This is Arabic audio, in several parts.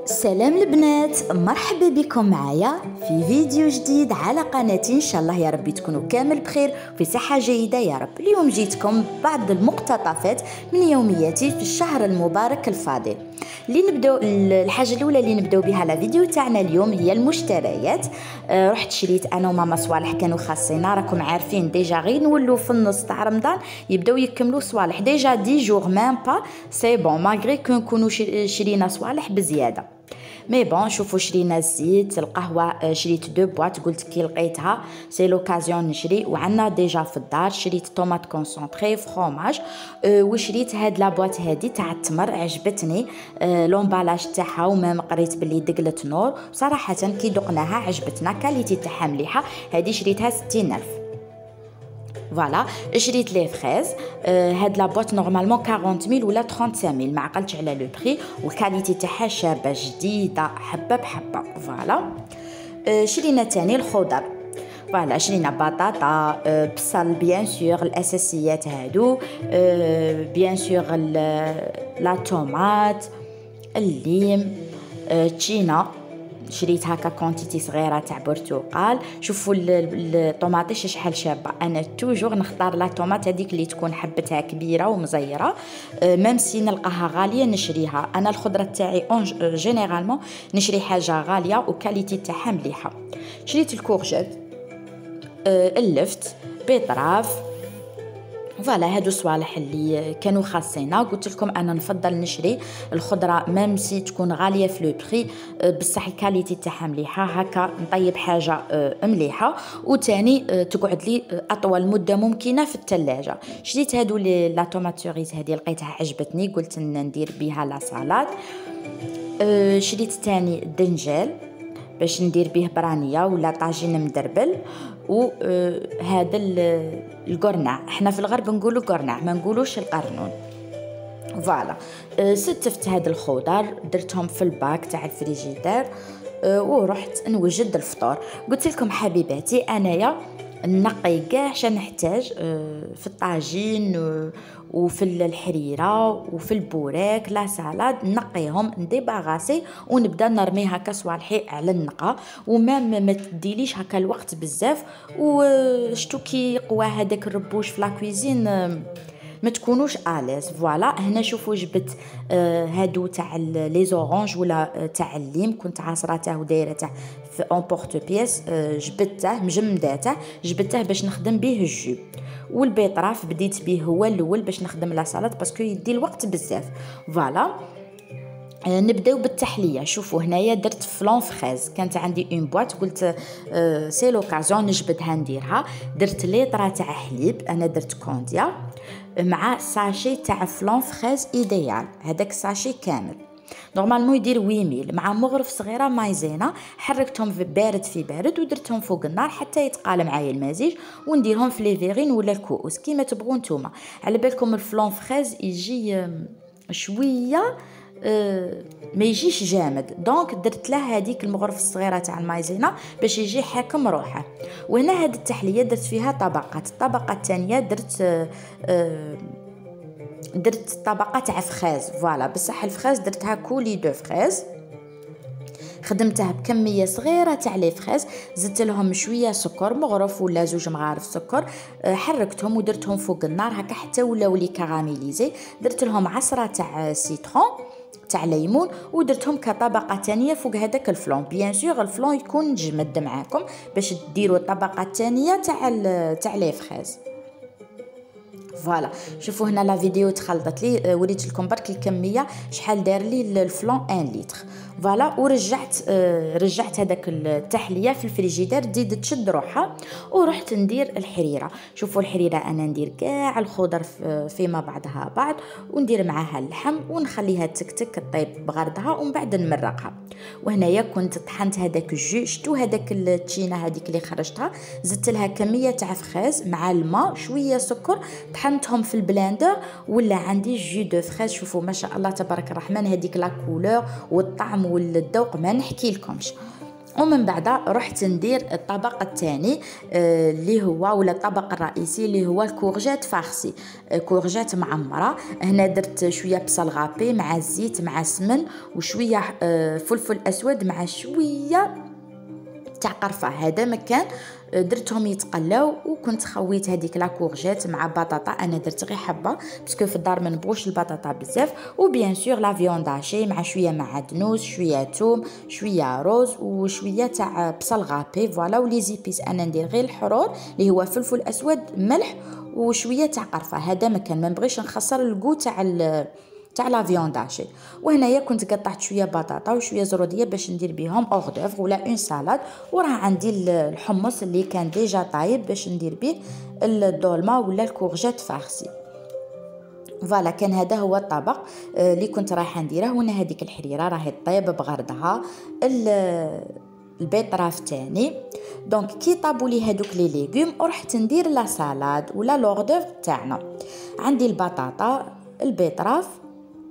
سلام البنات، مرحبا بكم معايا في فيديو جديد على قناتي. ان شاء الله يا رب تكونوا كامل بخير في صحة جيدة يا رب. اليوم جيتكم بعض المقتطفات من يومياتي في الشهر المبارك الفاضل. الحاجة الأولى اللي نبداو بها الفيديو تاعنا اليوم هي المشتريات. رحت شريت أنا وماما صوالح كانوا خاصينا، راكم عارفين ديجا غير نولوا في النص تاع رمضان يبداو يكملوا صوالح ديجا 10 جوغ ميم با سي بون ماغري كنكونوا شرينا صوالح بزيادة. مي بون شوفوا شرينا الزيت، القهوه شريت 2 بواط، قلت كي لقيتها سي لوكازيون نشري. وعندنا ديجا في الدار شريت طوماط كونسونطري فروماج، وشريت هاد لابواط هادي تاع التمر عجبتني لومبالاج تاعها، وما قريت بلي دقلت نور. صراحه كي دقناها عجبتنا، كاليتي تاعها مليحه. هادي شريتها 60000. فوالا شريت لي فريز، هاد لابواط نورمالمون 40000 ولا 35000، ما عقلتش على لو بري، والكاليتي تاعها شابه جديده حبه بحبه. فوالا شرينا تاني الخضر، فوالا شرينا بطاطا، بصل بيان سور الاساسيات هادو، بيان سور لا طوماط، الليم، تشينا شريت هكا كونتيتي صغيره تاع برتقال. شوفوا الطوماطيش شحال شابه، انا توجور نختار لا طوماط هذيك اللي تكون حبتها كبيره ومزيره، ميم سي نلقاها غاليه نشريها. انا الخضره تاعي جينيرالمون نشري حاجه غاليه وكاليتي تاعها مليحه. شريت الكورجيت، اللفت، بيطراف. فوالا هادو صوالح اللي كانوا خاصينا. قلت لكم انا نفضل نشري الخضره ميم سي تكون غاليه في لو بري، بصح الكاليتي تاعها مليحه، هكا نطيب حاجه مليحه وتاني تقعد لي اطول مده ممكنه في الثلاجه. شريت هادو لا طوماطوريز هذه لقيتها عجبتني، قلت ندير بها لا سالاد. شريت تاني الدنجال باش ندير به برانيه ولا طاجين مدربل. وهذا القرنع، احنا في الغرب نقولوا قرنع ما نقولوش القرنون. فوالا ستفت هاد الخضر درتهم في الباك تاع الفريجيدير، ورحت نوجد الفطور. قلت لكم حبيباتي انايا نقي كاع شنو نحتاج في الطاجين وفي الحريره وفي البوراك لا سالاد، نقيهم نديباغاسي ونبدا نرمي هكا صوالحي على النقا، وما ما تديليش هكا الوقت بزاف. وشتو كي قوا هذاك الربوش في لا كويزين ما تكونوش اليز. فوالا هنا شوفوا جبت هادو تاع لي زورانج ولا تاع الليم، كنت عاصراته ودايرته في اون بورت بيس، جبته مجمداته جبته باش نخدم به الجو. والبيطراف بديت به هو الاول باش نخدم لا سالاد باسكو يدي الوقت بزاف. فوالا نبداو بالتحليه. شوفوا هنايا درت فلون فريز، كانت عندي اون بواط قلت سي لوكازيون نجبدها نديرها. درت ليطره تاع حليب، انا درت كونديا مع ساشي تاع فلون فريز ايديال، هذاك ساشي كامل نورمالمون يدير 8000 مع مغرف صغيره مايزينا. حركتهم في بارد ودرتهم فوق النار حتى يتقال معايا المزيج، ونديرهم في لي فيغين ولا الكؤوس كيما تبغوا نتوما. على بالكم الفلون فريز يجي شويه ما يجيش جامد، دونك درت له هذيك المغرف الصغيره تاع المايزينا باش يجي حاكم روحه. وهنا هذه التحليه درت فيها طبقات. الطبقه الثانيه درت طبقه تاع فخاز. فوالا بصح الفخاز درتها كولي دو فخاز، خدمتها بكميه صغيره تاع لي فخاز، زدت لهم شويه سكر مغرف ولا 2 مغارف سكر، حركتهم ودرتهم فوق النار هكا حتى ولاو لي كراميليزي. درت لهم عصره تاع سيترون تاع ليمون ودرتهم كطبقه ثانيه فوق هذاك الفلون. بيان سور الفلون يكون جمد معاكم باش ديروا الطبقه الثانيه تاع لي فخاز. فوالا شوفوا هنا لا فيديو تخلطت لي، وريت لكم برك الكميه شحال دار لي الفلون 1 لتر. فوالا رجعت هذاك التحليه في الفريجيدير تزيد تشد روحها، ورحت ندير الحريره. شوفوا الحريره انا ندير كاع الخضر فيما بعضها بعض، وندير معاها اللحم ونخليها تكتك طيب بغردها ومن بعد نمرقها. وهنايا كنت طحنت هذاك الجو، شتو هذاك التشينه هذيك اللي خرجتها، زدت لها كميه تاع فخاز مع الماء شويه سكر، طحنتهم في البلاندر ولا عندي جو دو فريز. شوفوا ما شاء الله تبارك الرحمن، هذيك لا كولور والطعم والذوق ما نحكي لكمش. ومن بعد رحت ندير الطبق الثاني اللي هو ولا الطبق الرئيسي اللي هو الكورجيت فارسي، كورجيت معمره. هنا درت شويه بصل غابي مع الزيت مع السمن وشويه فلفل اسود مع شويه تاع قرفه. هذا مكان درتهم يتقلاو، وكنت خويت هذيك لا كورجيت مع بطاطا. انا درت غير حبه باسكو في الدار ما نبغوش البطاطا بزاف. وبيان سور لا فيونداشي مع شويه معدنوس شويه توم شويه روز وشويه تاع بصل غابي. فوالا ولي زيبيس انا ندير غير الحرور اللي هو فلفل اسود ملح وشويه تاع قرفه. هذا مكان ما نبغيش نخسر الكو تاع لا فيونداشي. وهنايا كنت قطعت شويه بطاطا وشويه زروديه باش ندير بهم اوردوف ولا اون سالاد. وراه عندي الحمص اللي كان ديجا طايب باش ندير به الدولمه ولا الكورجيت فارسي. فوالا كان هذا هو الطبق اللي كنت رايحه نديره. وهنا هذيك الحريره راهي طيب بغردها، البيطراف تاني. دونك كي طابوا لي هذوك لي ليغوم ورحت ندير لا سالاد ولا لوردوف تاعنا. عندي البطاطا البيطراف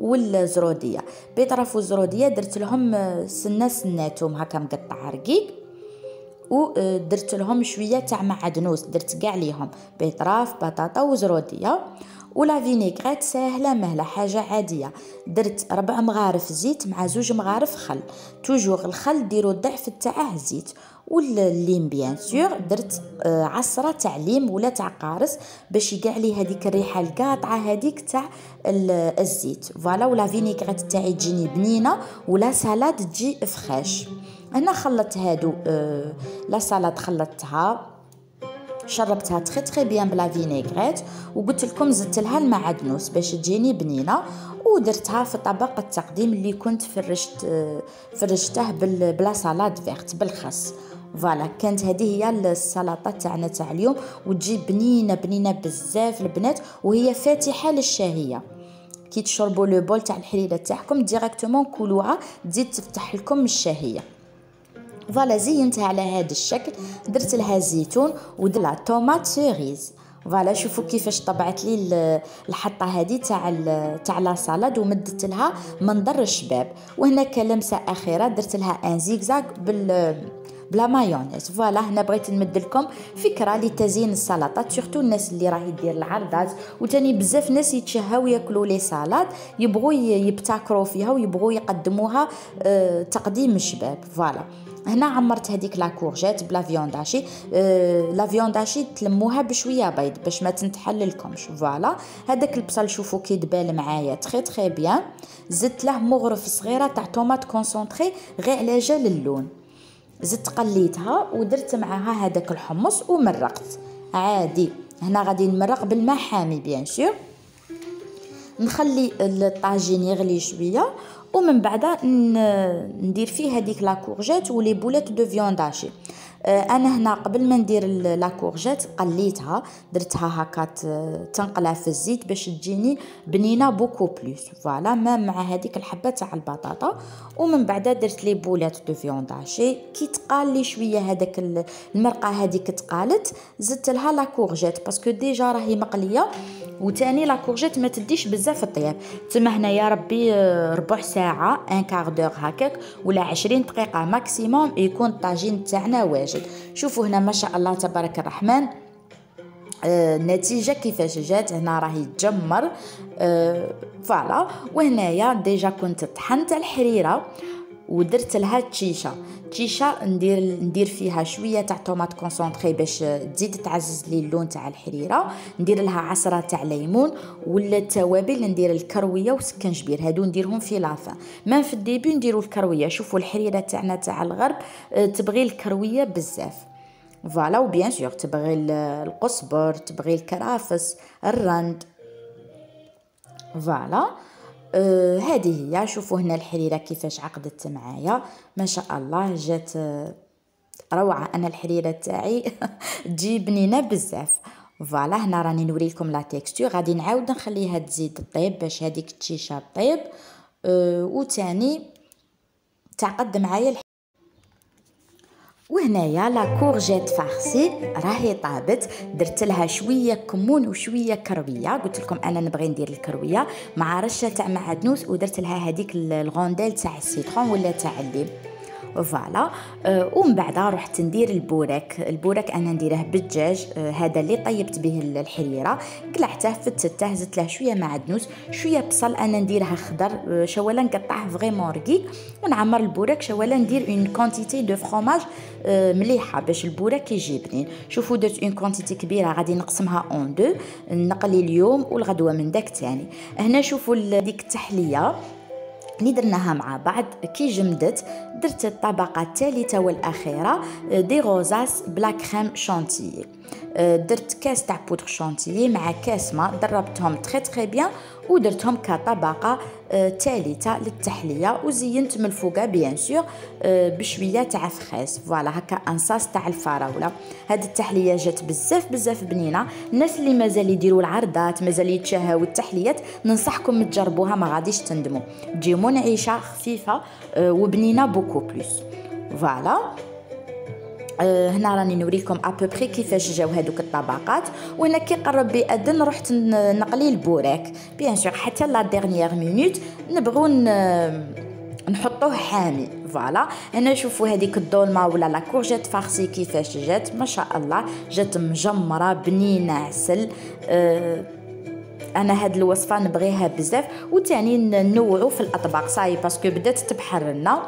والزروديه. بيطراف والزروديه درت لهم سناتهم هكا مقطع رقيق، ودرت لهم شويه تاع معدنوس درت كاع ليهم بيطراف بطاطا وزروديه. ولا فينيغريت ساهله مهله حاجه عاديه. درت 4 مغارف زيت مع 2 مغارف خل. توجور الخل ديروا الضعف تاعه الزيت. والليم بيان سور درت عصره تاع ليم ولا تاع قارص باش يقع لي هذيك الريحه القاطعه هذيك تاع الزيت. فوالا ولا فينيغريت تاعي تجيني بنينه ولا سالاد تجي فريش. انا خلطت هادو لا سالاد خلطتها شربتها تري بيان بلا فينيغريت، وقلت لكم زدت لها المعدنوس باش تجيني بنينه. ودرتها في طبق التقديم اللي كنت فرشته بلا سالاد فيرت بالخس. فوالا كانت هذه هي السلطه تاعنا تاع اليوم، وتجي بنينه بزاف البنات، وهي فاتحه للشهيه. كي تشربوا لو بول تاع الحليله تاعكم ديريكتومون كلوها تزيد تفتح لكم الشهيه. فوالا زينتها على هذا الشكل، درت لها زيتون ودرت طوماط سيريز. فوالا شوفوا كيفاش طبعت لي الحطه هذه تاع لا سالاد ومدت لها منظر الشباب. وهنا كلمسه اخيره درت لها ان زيغزاغ بلا مايونيز. فوالا هنا بغيت نمد لكم فكره لتزيين السلطات، سورتو الناس اللي راهي دير العرضات. وتاني بزاف ناس يتشهاو ياكلوا لي سالاد يبغوا يبتكروا فيها ويبغوا يقدموها تقديم الشباب. فوالا هنا عمرت هذيك لا كورجيت بلا فيونداشي. لا فيونداشي تلموها بشويه بيض باش ما تنتحللكمش. فوالا هذاك البصل شوفوا كي دبال معايا تري بيان. زدت له مغرف صغيره تاع طوماط كونسونطري غير على جال اللون. زدت قليتها ودرت معاها هذاك الحمص ومرقت عادي. هنا غادي نمرق بالماء حامي بيان سور. نخلي الطاجين يغلي شويه ومن بعد ندير فيه هذيك لا كورجيت ولي بولات دو فيونداشي. انا هنا قبل ما ندير لا كورجيت قليتها درتها هكا تنقلها في الزيت باش تجيني بنينه بوكو بلوس. فوالا ما مع هذيك الحبه تاع البطاطا. ومن بعد درت لي بولات دو فيونداشي. كي تقال لي شويه هذاك المرقه هذيك تقالت زدت لها لا كورجيت باسكو ديجا راهي مقليه. وتاني لا كورجيت ما تديش بزاف الطياب. تما هنا يا ربي ربع ساعه ان كار دور هكاك ولا 20 دقيقه ماكسيموم يكون الطاجين تاعنا واجد. شوفوا هنا ما شاء الله تبارك الرحمن النتيجه كيفاش جات. هنا راهي تجمر. فوالا وهنايا ديجا كنت طحنت الحريره ودرت لها تشيشه ندير فيها شويه تاع طوماط كونسونطري باش تزيد تعزز لي اللون تاع الحريره. ندير لها عصره تاع ليمون ولا التوابل. ندير الكرويه وسكنجبير هادو نديرهم في لافا. ما في الديبي نديروا الكرويه. شوفوا الحريره تاعنا تاع الغرب تبغي الكرويه بزاف. فوالا وبيان سور تبغي القزبر تبغي الكرافس الرند. فوالا هذه هي. شوفوا هنا الحريره كيفاش عقدت معايا ما شاء الله جات روعه. انا الحريره تاعي تجي بنينه بزاف. فوالا هنا راني نوري لكم لا تيكستور. غادي نعاود نخليها تزيد طيب باش هذيك التشيشه طيب. وتاني تعقد معايا وهنايا لا كورجيت فارسي راهي طابت. درت لها شويه كمون وشويه كرويه. قلت لكم انا نبغي ندير الكرويه مع رشه تاع معدنوس ودرت لها هذيك الغونديل تاع السيترون ولا تاع الليم. فوالا. ومن بعد رحت ندير البوراك انا نديره بالدجاج، هذا اللي طيبت به الحريره، قلعته فتته، زدت له شويه معدنوس، شويه بصل انا نديرها خضر، شوالا نقطعه فريمون رقيق، ونعمر البوراك، شوالا ندير اون كونتيتي دو فرomage مليحه باش البوراك يجي بنين. شوفوا درت اون كونتيتي كبيره غادي نقسمها اون دو، نقلي اليوم والغدوه من داك تاني. هنا شوفوا ديك التحليه اللي درناها مع بعض كي جمدت، درت الطبقه الثالثه والاخيره دي غوزاس بلا كريم شانتيي، درت كاس تاع بودر شانتيي مع كاس ما، ضربتهم تري بيان ودرتهم كطبقه ثالثه للتحليه، وزينت من الفوقه بيان سور بشويه تاع فريز. فوالا هكا انصاص تاع الفراوله. هاد التحليه جات بزاف بنينه. الناس اللي مازال يديروا العرضات، مازال يتشهاو التحليات، ننصحكم تجربوها ما غاديش تندموا، تجي منعشه خفيفه وبنينه بوكو بلوس. فوالا هنا راني نوريكم ابوبري كيفاش جاو هذوك الطبقات. وهنا كي قرب بيأذن رحت نقلي البوراك بيان سور حتى لا ديرنيير مينوت نبغوا نحطوه حامي. فوالا هنا شوفوا هذيك الدولمه ولا لا كورجيت فارسي كيفاش جات، ما شاء الله جات مجمره بنينه عسل. انا هاد الوصفه نبغيها بزاف، وتاني ننوعوا في الاطباق صاي باسكو بدات تبحر لنا.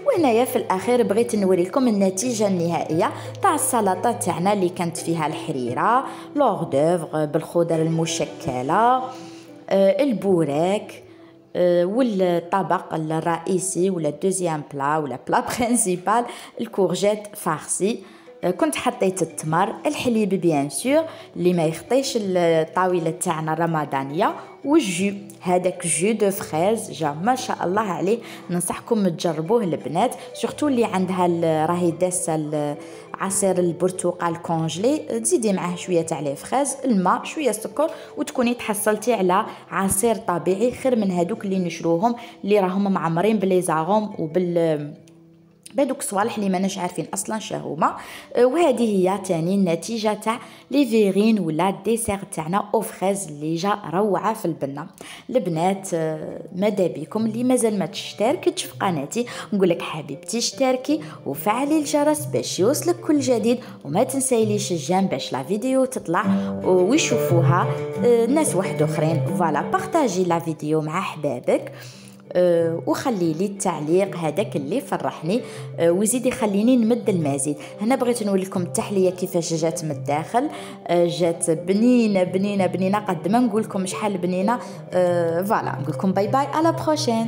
وهنايا في الاخير بغيت نوريكم النتيجه النهائيه تاع السلطه تاعنا اللي كانت فيها الحريره، لوردوفر بالخضر المشكله، البوراك، والطبق الرئيسي ولا دوزيام بلا ولا بلا برينسيبال الكورجيت فارسي. كنت حطيت التمر، الحليب بيان سور اللي ما يخطيش الطاوله تاعنا الرمضانيه، والجو هذاك جو دو فريز جا ما شاء الله عليه. ننصحكم تجربوه البنات، سورتو اللي عندها راهي داسه عصير البرتقال كونجلي، تزيدي معاه شويه تاع لي فريز، الماء، شويه سكر، وتكوني تحصلتي على عصير طبيعي خير من هذوك اللي نشروهم اللي راهم معمرين بلي زاغوم بهذوك الصوالح اللي ماناش عارفين اصلا شهوما. وهذه هي تاني النتيجه تاع لي فيغين ولا ديسير تاعنا او فريز اللي جا روعه في البنه. البنات ماذا بكم اللي مازال ما تشتركتش في قناتي، نقول لك حبيبتي اشتركي وفعلي الجرس باش يوصلك كل جديد، وما تنسايليش الجيم باش لا فيديو تطلع ويشوفوها ناس واحد اخرين. فوالا بارطاجي لا فيديو مع احبابك، وخلي لي التعليق هذاك اللي فرحني، وزيدي خليني نمد المزيد. هنا بغيت نقول لكم التحليه كيفاش جات من الداخل، جات بنينه قد ما نقول لكم شحال بنينه. فوالا نقول لكم باي باي، على بروشين.